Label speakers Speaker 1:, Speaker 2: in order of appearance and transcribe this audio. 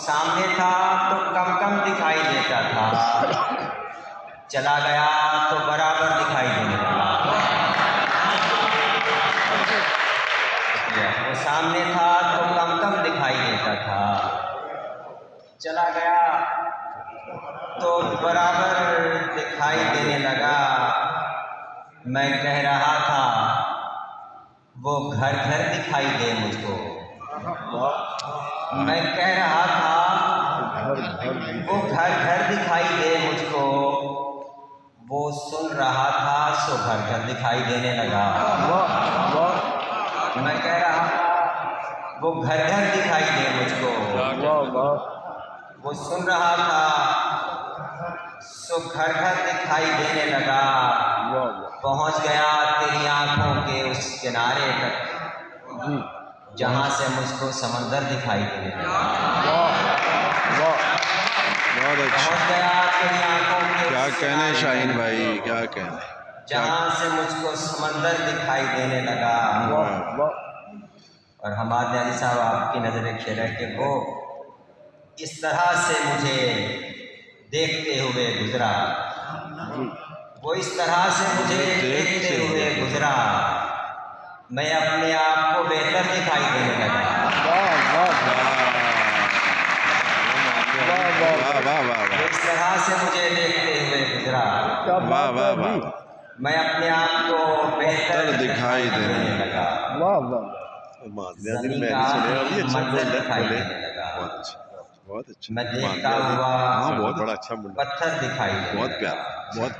Speaker 1: سامنے تھا تو کم کم دکھائی دیتا تھا، چلا گیا تو برابر دکھائی دینے لگا۔ وہ سامنے تھا تو کم کم دکھائی دیتا تھا، چلا گیا تو برابر دکھائی دینے لگا۔ میں کہہ رہا تھا وہ گھر گھر دکھائی دے مجھ کو، میں کہہ رہا تھا وہ گھر گھر دکھائی دے مجھ کو، وہ سن رہا تھا سو گھر گھر دکھائی دینے لگا۔ میں کہہ رہا تھا وہ گھر گھر دکھائی دے مجھ کو، وہ سن رہا تھا سو گھر گھر دکھائی دینے لگا۔ پہنچ گیا تیری آنکھوں کے اس کنارے تک جہاں سے مجھ کو سمندر دکھائی دینے لگا۔ پہنچ گیا تیری آنکھوں کے
Speaker 2: کیا کہنے شاہین بھائی، کیا کہنے،
Speaker 1: جہاں سے مجھ کو سمندر دکھائی دینے لگا۔ اور ہمارے علی صاحب آپ کی نظر کھیرے کہ وہ اس طرح سے مجھے دیکھتے ہوئے گزرا، وہ اس طرح سے مجھے دیکھتے ہوئے گزرا، میں اپنے آپ کو بہتر دکھائی دینے لگا۔ اس طرح سے مجھے دیکھتے ہوئے گزرا، میں اپنے آپ کو بہتر دکھائی دینے لگا۔ زمین کا منظر دکھائی دینے لگا،
Speaker 2: بہت اچھا،
Speaker 1: میں دیکھتا ہوا
Speaker 2: بہت بڑا اچھا،
Speaker 1: پتھر دکھائی دینے
Speaker 2: بہت
Speaker 1: لگا۔
Speaker 2: پیارا، بہت